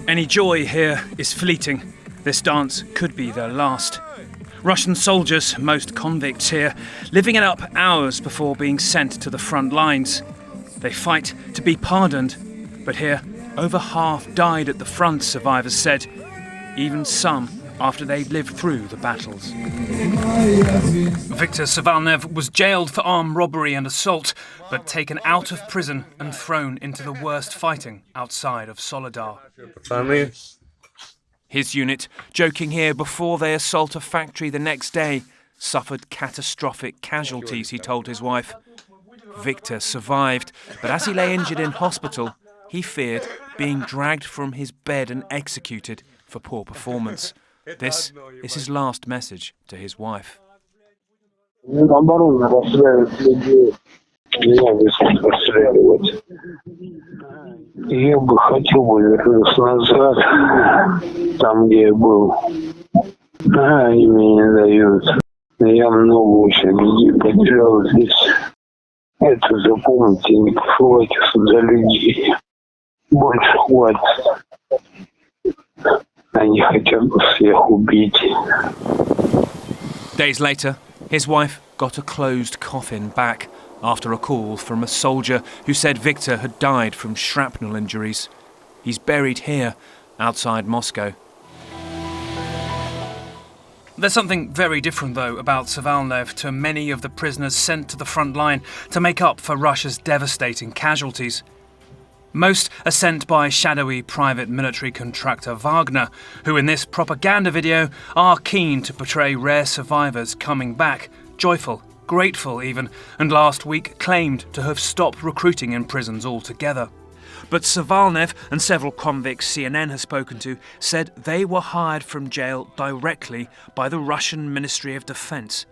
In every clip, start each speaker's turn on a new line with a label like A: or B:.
A: Any joy here is fleeting. This dance could be their last. Russian soldiers, most convicts here, living it up hours before being sent to the front lines. They fight to be pardoned, but here, over half died at the front, survivors said, even some after they'd lived through the battles. Viktor Savalnev was jailed for armed robbery and assault, but taken out of prison and thrown into the worst fighting outside of Soledar. His unit, joking here before they assault a factory the next day, suffered catastrophic casualties, he told his wife. Viktor survived, but as he lay injured in hospital, he feared being dragged from his bed and executed for poor performance. This is his last message to his wife.
B: Я бы хотел бы вернуться назад, там, где я был. Они мне не дают. Я много очень людей потерял здесь. Это запомните, не хватит за людей. Больше хватит. Они хотят всех убить.
A: Days later, his wife got a closed coffin back after a call from a soldier who said Viktor had died from shrapnel injuries. He's buried here, outside Moscow. There's something very different, though, about Savalnev to many of the prisoners sent to the front line to make up for Russia's devastating casualties. Most are sent by shadowy private military contractor Wagner, who in this propaganda video are keen to portray rare survivors coming back, joyful, grateful even, and last week claimed to have stopped recruiting in prisons altogether. But Savalnev and several convicts CNN has spoken to said they were hired from jail directly by the Russian Ministry of Defense.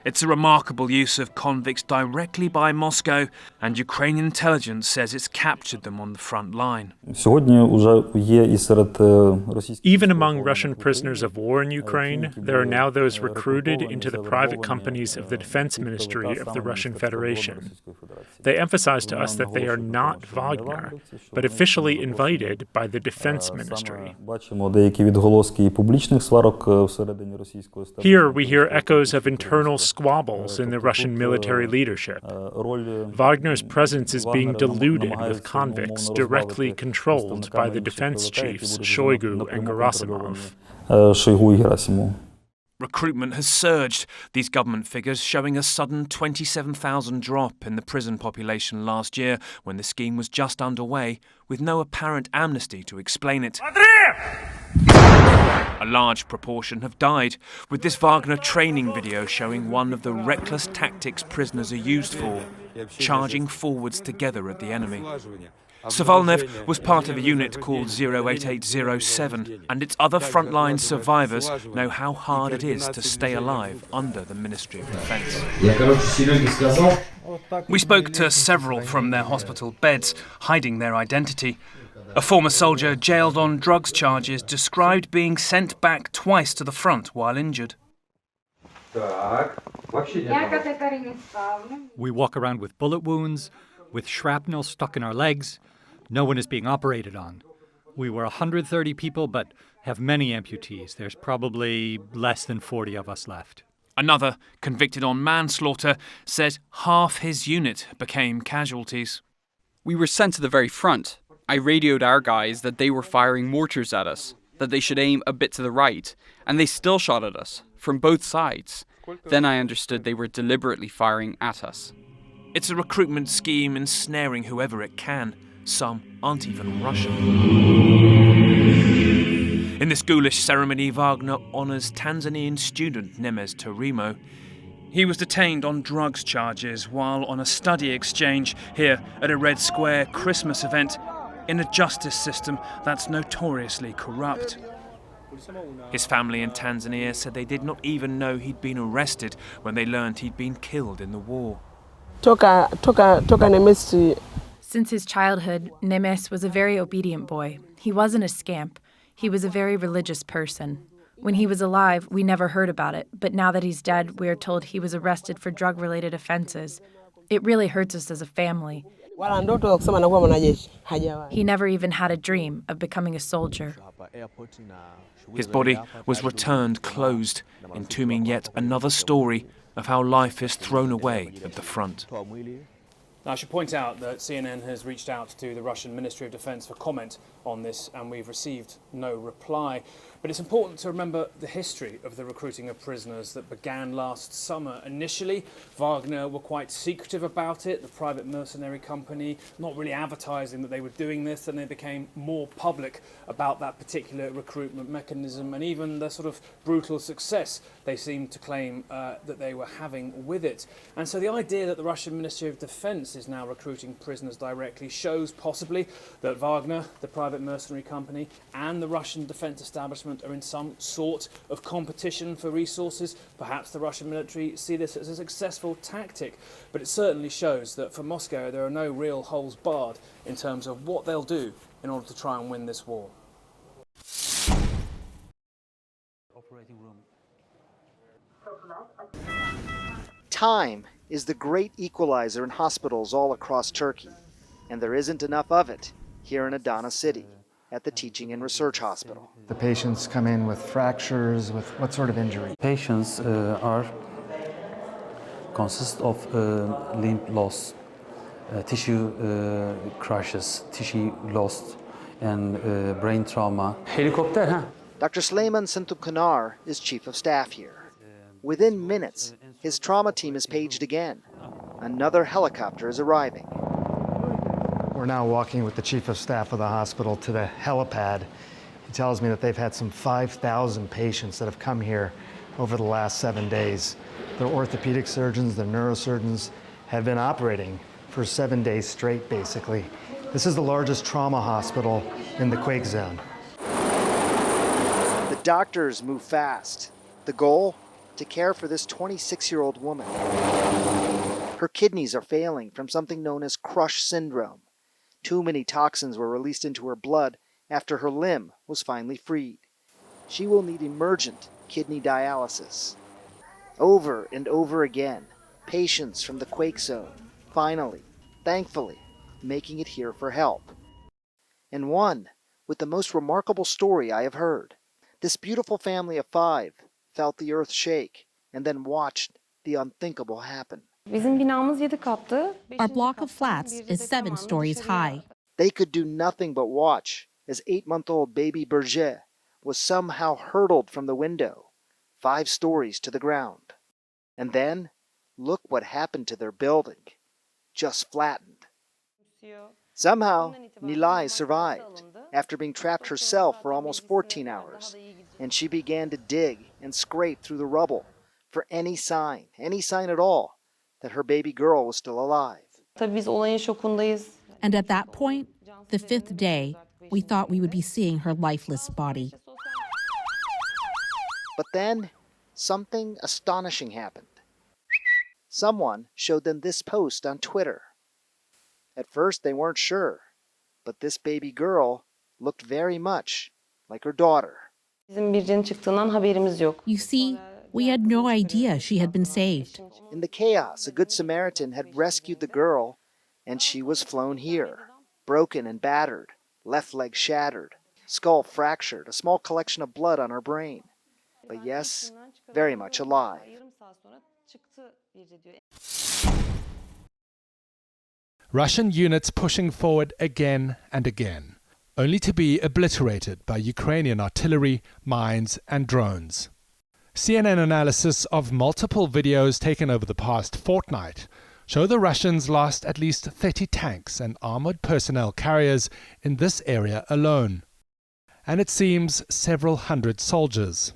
A: It's a remarkable use of convicts directly by Moscow, and Ukrainian intelligence says it's captured them on the front line.
C: Even among Russian prisoners of war in Ukraine, there are now those recruited into the private companies of the Defense Ministry of the Russian Federation. They emphasize to us that they are not Wagner, but officially invited by the Defense Ministry. Here we hear echoes of internal squabbles in the Russian military leadership. Wagner's presence is being diluted with convicts directly controlled by the defense chiefs Shoigu and Gerasimov.
A: Recruitment has surged, these government figures showing a sudden 27,000 drop in the prison population last year when the scheme was just underway, with no apparent amnesty to explain it. A large proportion have died, with this Wagner training video showing one of the reckless tactics prisoners are used for, charging forwards together at the enemy. Savalnev was part of a unit called 08807, and its other frontline survivors know how hard it is to stay alive under the Ministry of Defense. We spoke to several from their hospital beds, hiding their identity. A former soldier jailed on drugs charges described being sent back twice to the front while injured.
D: We walk around with bullet wounds, with shrapnel stuck in our legs. No one is being operated on. We were 130 people, but have many amputees. There's probably less than 40 of us left.
A: Another, convicted on manslaughter, said half his unit became casualties.
E: We were sent to the very front. I radioed our guys that they were firing mortars at us, that they should aim a bit to the right, and they still shot at us, from both sides. Then I understood they were deliberately firing at us.
A: It's a recruitment scheme ensnaring whoever it can. Some aren't even Russian. In this ghoulish ceremony, Wagner honours Tanzanian student Nemes Tarimo. He was detained on drugs charges while on a study exchange here at a Red Square Christmas event in a justice system that's notoriously corrupt. His family in Tanzania said they did not even know he'd been arrested when they learned he'd been killed in the war.
F: Since his childhood, Nemes was a very obedient boy. He wasn't a scamp. He was a very religious person. When he was alive, we never heard about it, but now that he's dead, we are told he was arrested for drug-related offenses. It really hurts us as a family. He never even had a dream of becoming a soldier.
A: His body was returned closed, entombing yet another story of how life is thrown away at the front. Now, I should point out that CNN has reached out to the Russian Ministry of Defense for comment on this, and we've received no reply. But it's important to remember the history of the recruiting of prisoners that began last summer. Initially, Wagner were quite secretive about it, the private mercenary company, not really advertising that they were doing this, and they became more public about that particular recruitment mechanism and even the sort of brutal success they seemed to claim that they were having with it. And so the idea that the Russian Ministry of Defense is now recruiting prisoners directly shows possibly that Wagner, the private mercenary company, and the Russian defense establishment are in some sort of competition for resources. Perhaps the Russian military see this as a successful tactic, but it certainly shows that for Moscow there are no real holes barred in terms of what they'll do in order to try and win this war.
G: Time is the great equalizer in hospitals all across Turkey, and there isn't enough of it here in Adana City at the Teaching and Research Hospital.
H: The patients come in with fractures, with what sort of injury?
I: Patients consist of limb loss, tissue crushes, tissue loss, and brain trauma. Helicopter, huh?
G: Dr. Süleyman Sentukanar is chief of staff here. Within minutes, his trauma team is paged again. Another helicopter is arriving.
H: We're now walking with the chief of staff of the hospital to the helipad. He tells me that they've had some 5,000 patients that have come here over the last 7 days. Their orthopedic surgeons, their neurosurgeons have been operating for 7 days straight, basically. This is the largest trauma hospital in the quake zone.
G: The doctors move fast. The goal? To care for this 26-year-old woman. Her kidneys are failing from something known as crush syndrome. Too many toxins were released into her blood after her limb was finally freed. She will need emergent kidney dialysis. Over and over again, patients from the quake zone, finally, thankfully, making it here for help. And one with the most remarkable story I have heard. This beautiful family of 5 felt the earth shake and then watched the unthinkable happen.
J: Our block of flats is 7 stories high.
G: They could do nothing but watch as 8-month-old baby Berger was somehow hurtled from the window, 5 stories to the ground. And then, look what happened to their building. Just flattened. Somehow, Nilay survived after being trapped herself for almost 14 hours, and she began to dig and scrape through the rubble for any sign at all, that her baby girl was still alive.
J: And at that point, the 5th day, we thought we would be seeing her lifeless body.
G: But then, something astonishing happened. Someone showed them this post on Twitter. At first, they weren't sure, but this baby girl looked very much like her daughter.
J: You see, we had no idea she had been saved.
G: In the chaos, a good Samaritan had rescued the girl, and she was flown here, broken and battered, left leg shattered, skull fractured, a small collection of blood on her brain. But yes, very much alive.
K: Russian units pushing forward again and again, only to be obliterated by Ukrainian artillery, mines, and drones. CNN analysis of multiple videos taken over the past fortnight show the Russians lost at least 30 tanks and armored personnel carriers in this area alone, and it seems several hundred soldiers.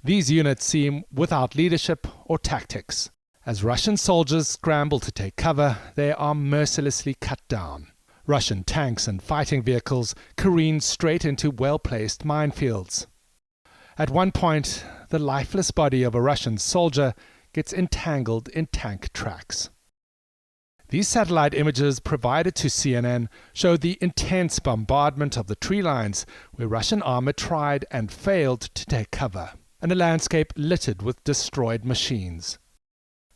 K: These units seem without leadership or tactics. As Russian soldiers scramble to take cover, they are mercilessly cut down. Russian tanks and fighting vehicles careen straight into well-placed minefields. At one point, the lifeless body of a Russian soldier gets entangled in tank tracks. These satellite images provided to CNN show the intense bombardment of the tree lines where Russian armor tried and failed to take cover, and a landscape littered with destroyed machines.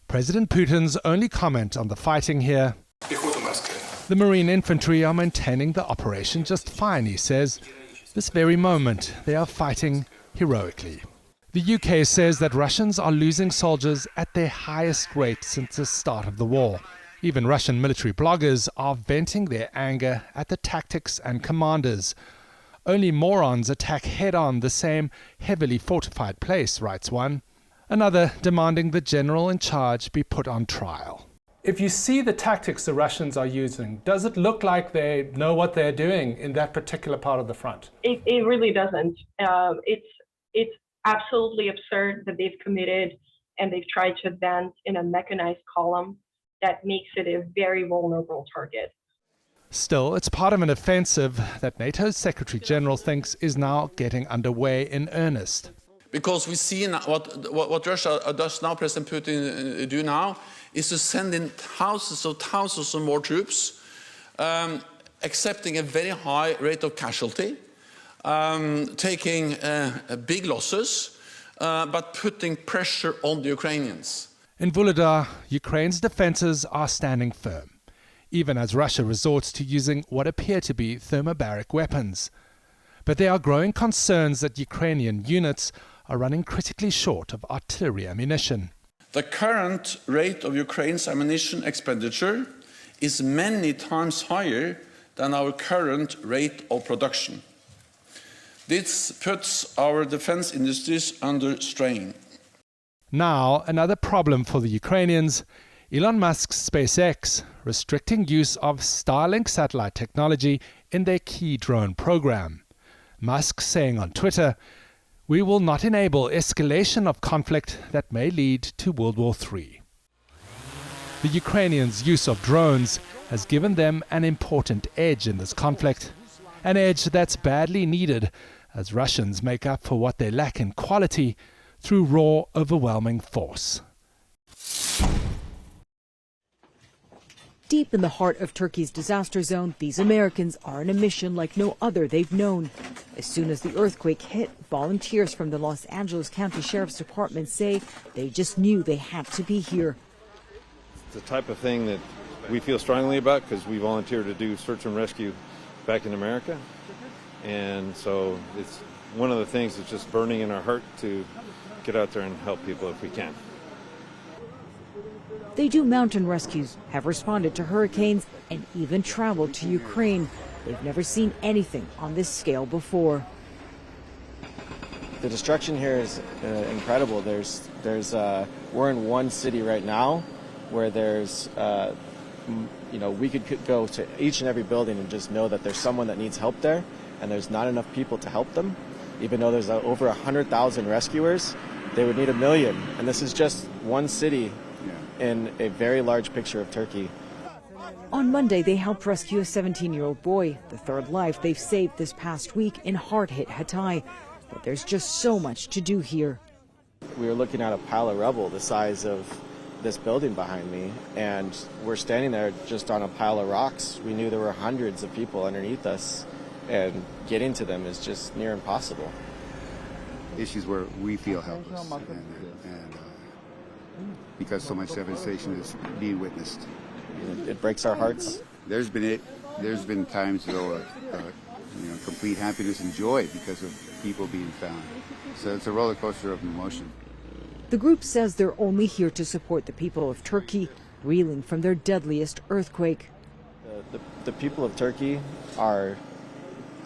K: President Putin's only comment on the fighting here: The Marine Infantry are maintaining the operation just fine, he says. This very moment, they are fighting heroically. The UK says that Russians are losing soldiers at their highest rate since the start of the war. Even Russian military bloggers are venting their anger at the tactics and commanders. Only morons attack head-on the same heavily fortified place, writes one. Another demanding the general in charge be put on trial. If you see the tactics the Russians are using, does it look like they know what they're doing in that particular part of the front?
L: It really doesn't. It's absolutely absurd that they've committed and they've tried to advance in a mechanized column that makes it a very vulnerable target.
K: Still, it's part of an offensive that NATO's Secretary General thinks is now getting underway in earnest.
M: Because we see what Russia does now, President Putin do now, is to send in thousands of more troops, accepting a very high rate of casualty, taking big losses, but putting pressure on the Ukrainians.
K: In Volodar, Ukraine's defenses are standing firm, even as Russia resorts to using what appear to be thermobaric weapons. But there are growing concerns that Ukrainian units are running critically short of artillery ammunition.
M: The current rate of Ukraine's ammunition expenditure is many times higher than our current rate of production. This puts our defense industries under strain.
K: Now, another problem for the Ukrainians, Elon Musk's SpaceX restricting use of Starlink satellite technology in their key drone program. Musk saying on Twitter, "We will not enable escalation of conflict that may lead to World War III." The Ukrainians' use of drones has given them an important edge in this conflict, an edge that's badly needed as Russians make up for what they lack in quality through raw, overwhelming force.
N: Deep in the heart of Turkey's disaster zone, these Americans are on a mission like no other they've known. As soon as the earthquake hit, volunteers from the Los Angeles County Sheriff's Department say they just knew they had to be here.
O: It's the type of thing that we feel strongly about because we volunteer to do search and rescue back in America. And so it's one of the things that's just burning in our heart to get out there and help people if we can.
N: They do mountain rescues, have responded to hurricanes, and even traveled to Ukraine. They've never seen anything on this scale before.
P: The destruction here is incredible. We're in one city right now where there's, we could go to each and every building and just know that there's someone that needs help there, and there's not enough people to help them. Even though there's over 100,000 rescuers, they would need 1 million, and this is just one city in a very large picture of Turkey.
N: On Monday, they helped rescue a 17-year-old boy, the third life they've saved this past week in hard-hit Hatay. But there's just so much to do here.
P: We were looking at a pile of rubble the size of this building behind me, and we're standing there just on a pile of rocks. We knew there were hundreds of people underneath us, and getting to them is just near impossible.
Q: Issues where we feel helpless, and because so much devastation is being witnessed.
P: It breaks our hearts.
Q: There's been times though of complete happiness and joy because of people being found. So it's a roller coaster of emotion.
N: The group says they're only here to support the people of Turkey, reeling from their deadliest earthquake.
P: The people of Turkey are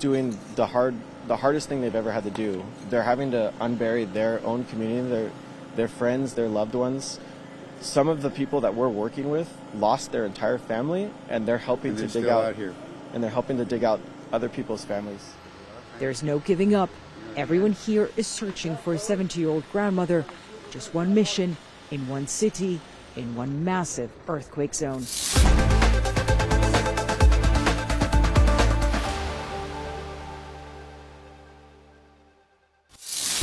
P: doing the hardest thing they've ever had to do. They're having to unbury their own community, their friends, their loved ones. Some of the people that we're working with lost their entire family, and they're helping to dig out here. And they're helping to dig out other people's families.
N: There's no giving up. Everyone here is searching for a 70-year-old grandmother. Just one mission in one city, in one massive earthquake zone.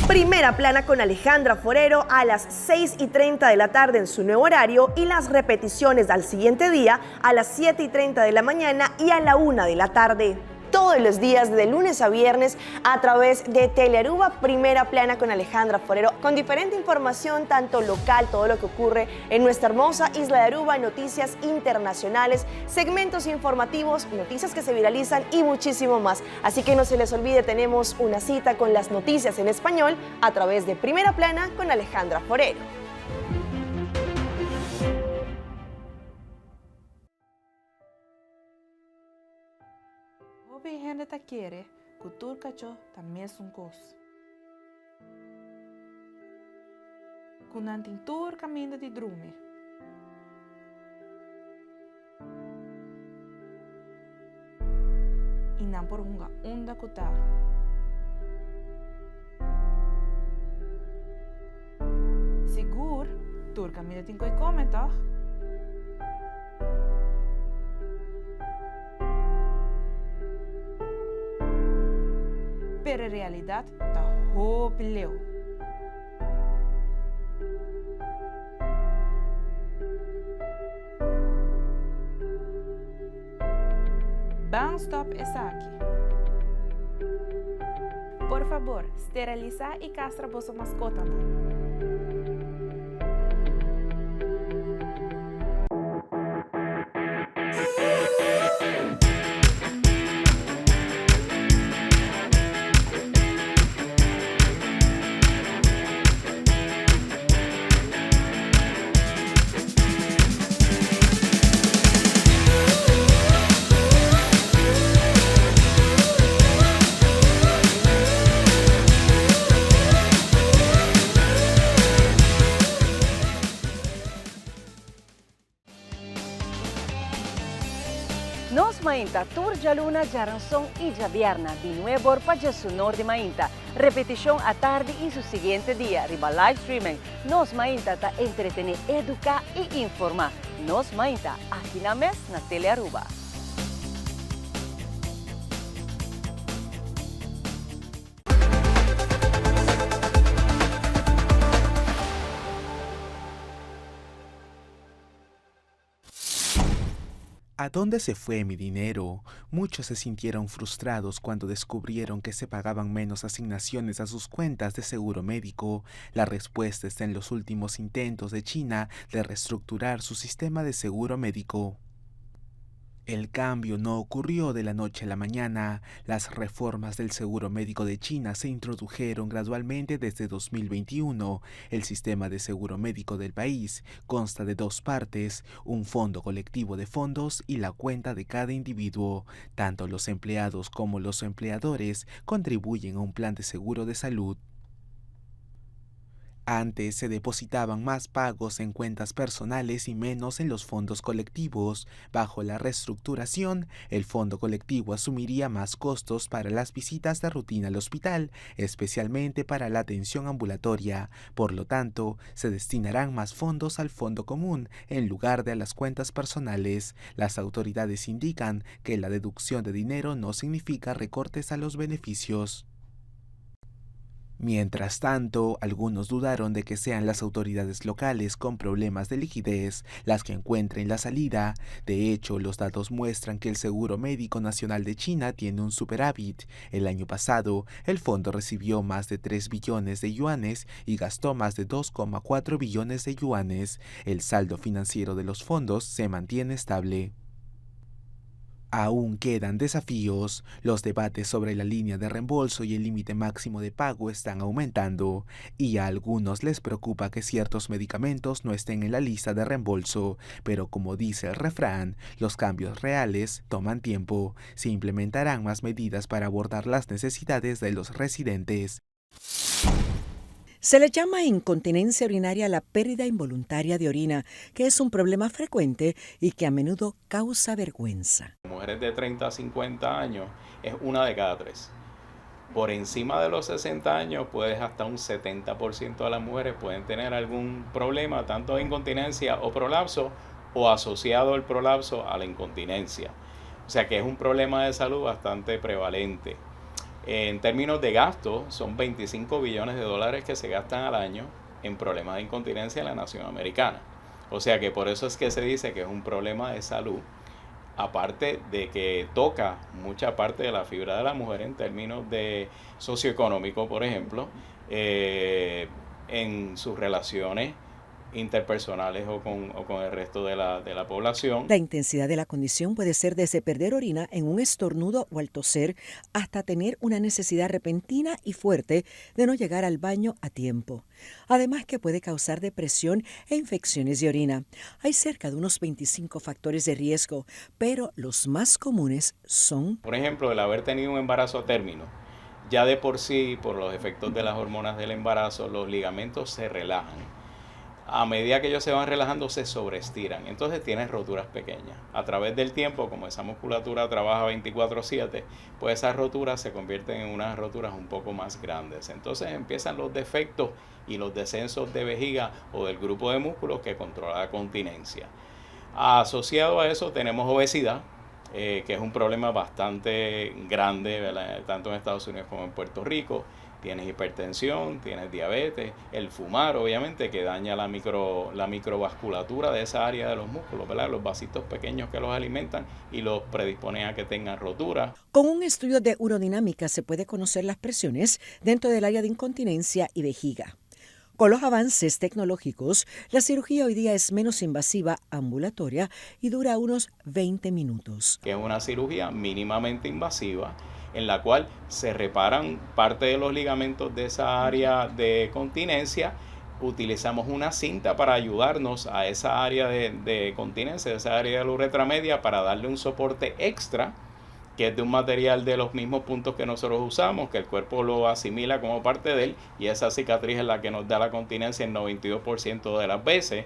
R: Primera plana con Alejandra Forero a las 6:30 de la tarde en su nuevo horario y las repeticiones al siguiente día a las 7:30 de la mañana y a la 1 de la tarde. todos los días de lunes a viernes a través de Telearuba, Primera Plana con Alejandra Forero, con diferente información tanto local, todo lo que ocurre en nuestra hermosa isla de Aruba, noticias internacionales, segmentos informativos, noticias que se viralizan y muchísimo más. Así que no se les olvide, tenemos una cita con las noticias en español a través de Primera Plana con Alejandra Forero.
S: Hobi gente ta quiere, cultura cacho también es un cos. Kunantin tur caminho de drume. Inam por hunga unda kuta. Sigur, tur caminho de tinkoi komenta. Pero en realidad ta hopileo. Ban stop es aquí. Por favor, steriliza y castra vuestra mascota.
N: Nos mainta Turja Luna, Jaranzón y Javierna, de nuevo para su norte mainta. Repetición a tarde y su siguiente día, riba live streaming. Nos mainta ta entretener, educar y informar. Nos mainta aquí na mes na Telearuba.
T: ¿A dónde se fue mi dinero? Muchos se sintieron frustrados cuando descubrieron que se pagaban menos asignaciones a sus cuentas de seguro médico. La respuesta está en los últimos intentos de China de reestructurar su sistema de seguro médico. El cambio no ocurrió de la noche a la mañana. Las reformas del seguro médico de China se introdujeron gradualmente desde 2021. El sistema de seguro médico del país consta de dos partes, un fondo colectivo de fondos y la cuenta de cada individuo. Tanto los empleados como los empleadores contribuyen a un plan de seguro de salud. Antes se depositaban más pagos en cuentas personales y menos en los fondos colectivos. Bajo la reestructuración, el fondo colectivo asumiría más costos para las visitas de rutina al hospital, especialmente para la atención ambulatoria. Por lo tanto, se destinarán más fondos al fondo común en lugar de a las cuentas personales. Las autoridades indican que la deducción de dinero no significa recortes a los beneficios. Mientras tanto, algunos dudaron de que sean las autoridades locales con problemas de liquidez las que encuentren la salida. De hecho, los datos muestran que el Seguro Médico Nacional de China tiene un superávit. El año pasado, el fondo recibió más de 3 billones de yuanes y gastó más de 2,4 billones de yuanes. El saldo financiero de los fondos se mantiene estable. Aún quedan desafíos. Los debates sobre la línea de reembolso y el límite máximo de pago están aumentando, y a algunos les preocupa que ciertos medicamentos no estén en la lista de reembolso, pero como dice el refrán, los cambios reales toman tiempo. Se implementarán más medidas para abordar las necesidades de los residentes.
U: Se le llama incontinencia urinaria a la pérdida involuntaria de orina, que es un problema frecuente y que a menudo causa vergüenza.
V: Mujeres de 30 a 50 años es 1 de cada 3. Por encima de los 60 años, pues hasta un 70% de las mujeres pueden tener algún problema, tanto de incontinencia o prolapso, o asociado el prolapso a la incontinencia. O sea que es un problema de salud bastante prevalente. En términos de gasto, son 25 billones de dólares que se gastan al año en problemas de incontinencia en la nación americana. O sea que por eso es que se dice que es un problema de salud aparte de que toca mucha parte de la fibra de la mujer en términos de socioeconómico, por ejemplo, en sus relaciones interpersonales o con el resto de la población.
U: La intensidad de la condición puede ser desde perder orina en un estornudo o al toser hasta tener una necesidad repentina y fuerte de no llegar al baño a tiempo. Además que puede causar depresión e infecciones de orina. Hay cerca de unos 25 factores de riesgo, pero los más comunes son,
V: por ejemplo, el haber tenido un embarazo a término. Ya de por sí, por los efectos de las hormonas del embarazo, los ligamentos se relajan. A medida que ellos se van relajando, se sobreestiran. Entonces tienes roturas pequeñas. A través del tiempo, como esa musculatura trabaja 24/7, pues esas roturas se convierten en unas roturas un poco más grandes. Entonces empiezan los defectos y los descensos de vejiga o del grupo de músculos que controla la continencia. Asociado a eso tenemos obesidad, que es un problema bastante grande, ¿verdad? Tanto en Estados Unidos como en Puerto Rico. Tienes hipertensión, tienes diabetes, el fumar obviamente que daña la microvasculatura de esa área de los músculos, ¿verdad? Los vasitos pequeños que los alimentan y los predisponen a que tengan rotura.
U: Con un estudio de urodinámica se puede conocer las presiones dentro del área de incontinencia y vejiga. Con los avances tecnológicos, la cirugía hoy día es menos invasiva, ambulatoria y dura unos 20 minutos.
V: Que es una cirugía mínimamente invasiva, en la cual se reparan parte de los ligamentos de esa área de continencia. Utilizamos una cinta para ayudarnos a esa área de continencia, esa área de la uretra media, para darle un soporte extra, que es de un material de los mismos puntos que nosotros usamos, que el cuerpo lo asimila como parte de él, y esa cicatriz es la que nos da la continencia el 92% de las veces.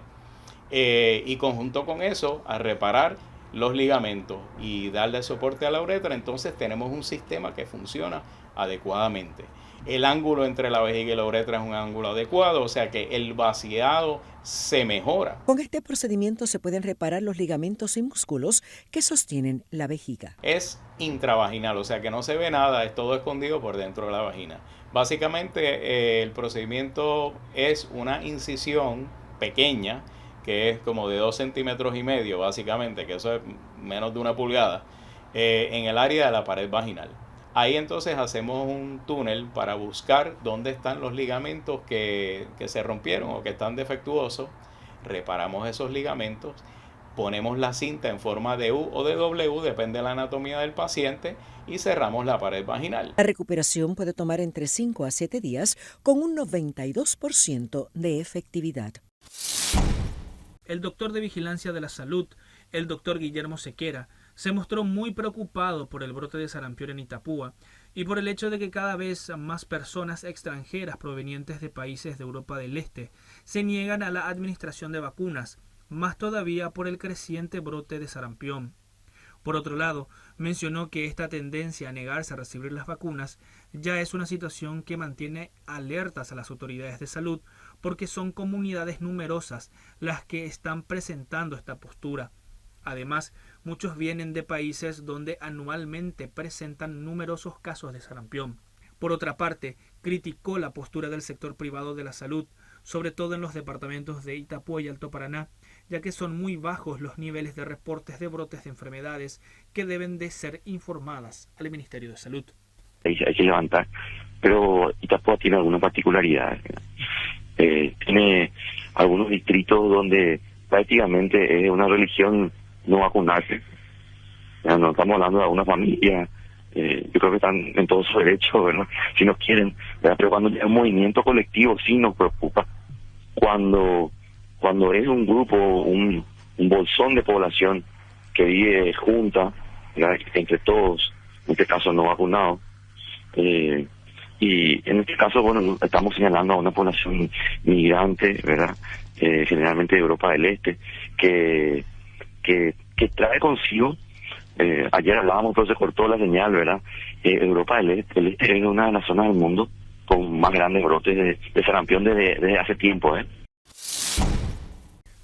V: Y conjunto con eso, a reparar los ligamentos y darle soporte a la uretra, entonces tenemos un sistema que funciona adecuadamente. El ángulo entre la vejiga y la uretra es un ángulo adecuado, o sea que el vaciado se mejora.
U: Con este procedimiento se pueden reparar los ligamentos y músculos que sostienen la vejiga.
V: Es intravaginal, o sea que no se ve nada, es todo escondido por dentro de la vagina. Básicamente el procedimiento es una incisión pequeña, que es como de 2,5 centímetros, básicamente, que eso es menos de 1 pulgada, en el área de la pared vaginal. Ahí entonces hacemos un túnel para buscar dónde están los ligamentos que se rompieron o que están defectuosos. Reparamos esos ligamentos, ponemos la cinta en forma de U o de W, depende de la anatomía del paciente, y cerramos la pared vaginal.
U: La recuperación puede tomar entre 5 a 7 días con un 92% de efectividad.
B: El doctor de Vigilancia de la Salud, el doctor Guillermo Sequera, se mostró muy preocupado por el brote de sarampión en Itapúa y por el hecho de que cada vez más personas extranjeras provenientes de países de Europa del Este se niegan a la administración de vacunas, más todavía por el creciente brote de sarampión. Por otro lado, mencionó que esta tendencia a negarse a recibir las vacunas ya es una situación que mantiene alertas a las autoridades de salud porque son comunidades numerosas las que están presentando esta postura. Además, muchos vienen de países donde anualmente presentan numerosos casos de sarampión. Por otra parte, criticó la postura del sector privado de la salud, sobre todo en los departamentos de Itapúa y Alto Paraná, ya que son muy bajos los niveles de reportes de brotes de enfermedades que deben de ser informadas al Ministerio de Salud.
C: Hay que levantar, pero Itapúa tiene algunas particularidades. Tiene algunos distritos donde prácticamente es una religión no vacunarse. Ya no estamos hablando de alguna familia, yo creo que están en todo su derecho, ¿verdad? Si no quieren, ¿verdad? Pero cuando hay un movimiento colectivo sí nos preocupa. Cuando es un grupo, un bolsón de población que vive junta, ¿verdad? Entre todos, en este caso no vacunados, y en este caso, bueno, estamos señalando a una población migrante, ¿verdad? Generalmente de Europa del Este, que trae consigo, ayer hablábamos, pero se cortó la señal, ¿verdad? Europa del Este es una de las zonas del mundo con más grandes brotes de sarampión desde hace tiempo,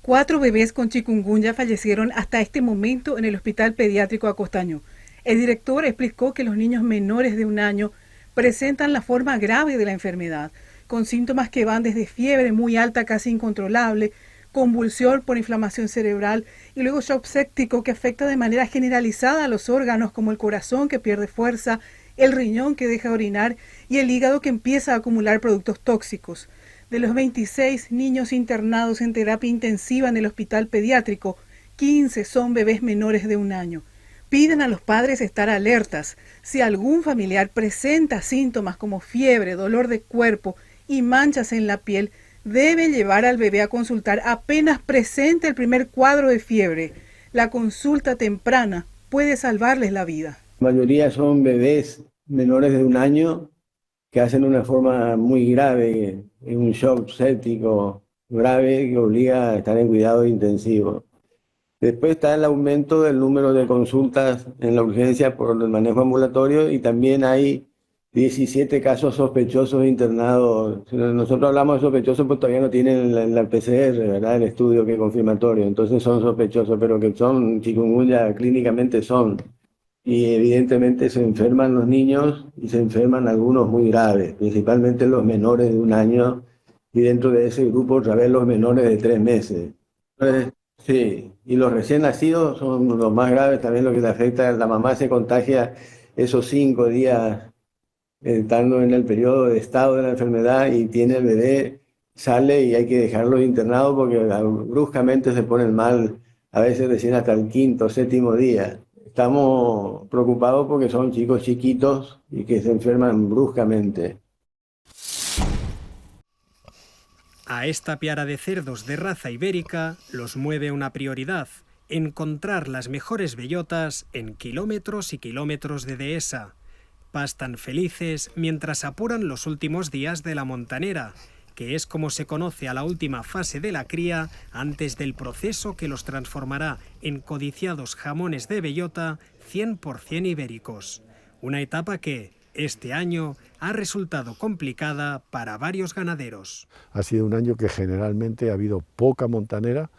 W: 4 bebés con chikungunya fallecieron hasta este momento en el Hospital Pediátrico Acostaño. El director explicó que los niños menores de 1 año presentan la forma grave de la enfermedad, con síntomas que van desde fiebre muy alta casi incontrolable, convulsión por inflamación cerebral y luego shock séptico que afecta de manera generalizada a los órganos como el corazón que pierde fuerza, el riñón que deja de orinar y el hígado que empieza a acumular productos tóxicos. De los 26 niños internados en terapia intensiva en el hospital pediátrico, 15 son bebés menores de 1 año. Piden a los padres estar alertas. Si algún familiar presenta síntomas como fiebre, dolor de cuerpo y manchas en la piel, deben llevar al bebé a consultar apenas presente el primer cuadro de fiebre. La consulta temprana puede salvarles la vida.
D: La mayoría son bebés menores de 1 año que hacen una forma muy grave, un shock séptico grave que obliga a estar en cuidado intensivo. Después está el aumento del número de consultas en la urgencia por el manejo ambulatorio y también hay 17 casos sospechosos internados. Nosotros hablamos de sospechosos porque todavía no tienen la PCR, ¿verdad? El estudio que es confirmatorio, entonces son sospechosos, pero que son chikungunya clínicamente son. Y evidentemente se enferman los niños y se enferman algunos muy graves, principalmente los menores de 1 año y dentro de ese grupo otra vez los menores de 3 meses. Sí, y los recién nacidos son los más graves también, lo que le afecta. La mamá se contagia esos 5 días estando en el periodo de estado de la enfermedad y tiene el bebé, sale y hay que dejarlo internado porque bruscamente se ponen mal, a veces recién hasta el 5º o 7º día. Estamos preocupados porque son chicos chiquitos y que se enferman bruscamente.
E: A esta piara de cerdos de raza ibérica los mueve una prioridad: encontrar las mejores bellotas en kilómetros y kilómetros de dehesa. Pastan felices mientras apuran los últimos días de la montanera, que es como se conoce a la última fase de la cría antes del proceso que los transformará en codiciados jamones de bellota 100% ibéricos. Una etapa que, este año, ha resultado complicada para varios ganaderos.
F: Ha sido un año que generalmente ha habido poca montanera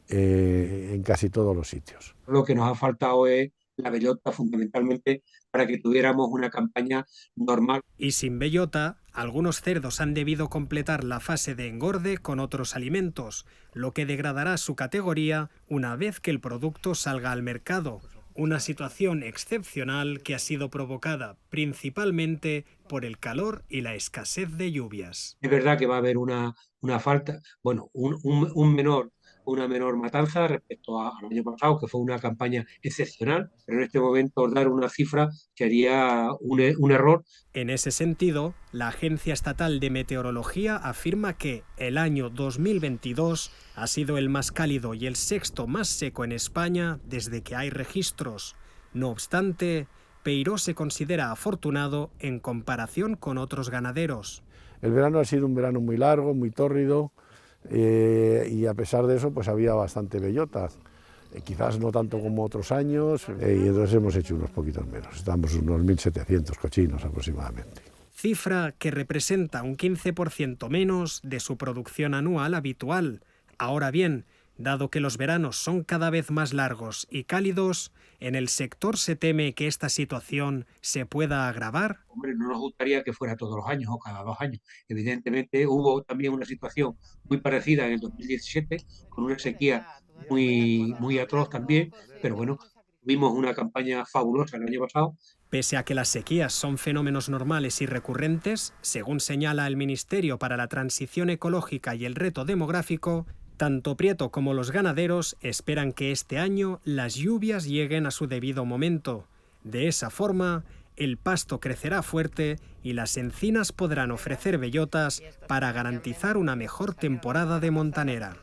F: en casi todos los sitios.
X: Lo que nos ha faltado es la bellota, fundamentalmente para que tuviéramos una campaña normal.
E: Y sin bellota, algunos cerdos han debido completar la fase de engorde con otros alimentos, lo que degradará su categoría una vez que el producto salga al mercado. Una situación excepcional que ha sido provocada principalmente por el calor y la escasez de lluvias.
X: Es verdad que va a haber una falta, bueno, una menor matanza respecto al año pasado, que fue una campaña excepcional, pero en este momento dar una cifra sería un error.
E: En ese sentido, la Agencia Estatal de Meteorología afirma que el año 2022 ha sido el más cálido y el 6º más seco en España desde que hay registros. No obstante, Peiró se considera afortunado en comparación con otros ganaderos.
F: El verano ha sido un verano muy largo, muy tórrido, y a pesar de eso pues había bastante bellota, quizás no tanto como otros años, y entonces hemos hecho unos poquitos menos, estamos unos 1.700 cochinos aproximadamente.
E: Cifra que representa un 15% menos de su producción anual habitual. Ahora bien, dado que los veranos son cada vez más largos y cálidos, en el sector se teme que esta situación se pueda agravar.
X: Hombre, no nos gustaría que fuera todos los años o cada 2 años. Evidentemente hubo también una situación muy parecida en el 2017, con una sequía muy atroz también, pero bueno, tuvimos una campaña fabulosa el año pasado.
E: Pese a que las sequías son fenómenos normales y recurrentes, según señala el Ministerio para la Transición Ecológica y el Reto Demográfico, tanto Prieto como los ganaderos esperan que este año las lluvias lleguen a su debido momento. De esa forma, el pasto crecerá fuerte y las encinas podrán ofrecer bellotas para garantizar una mejor temporada de montanera.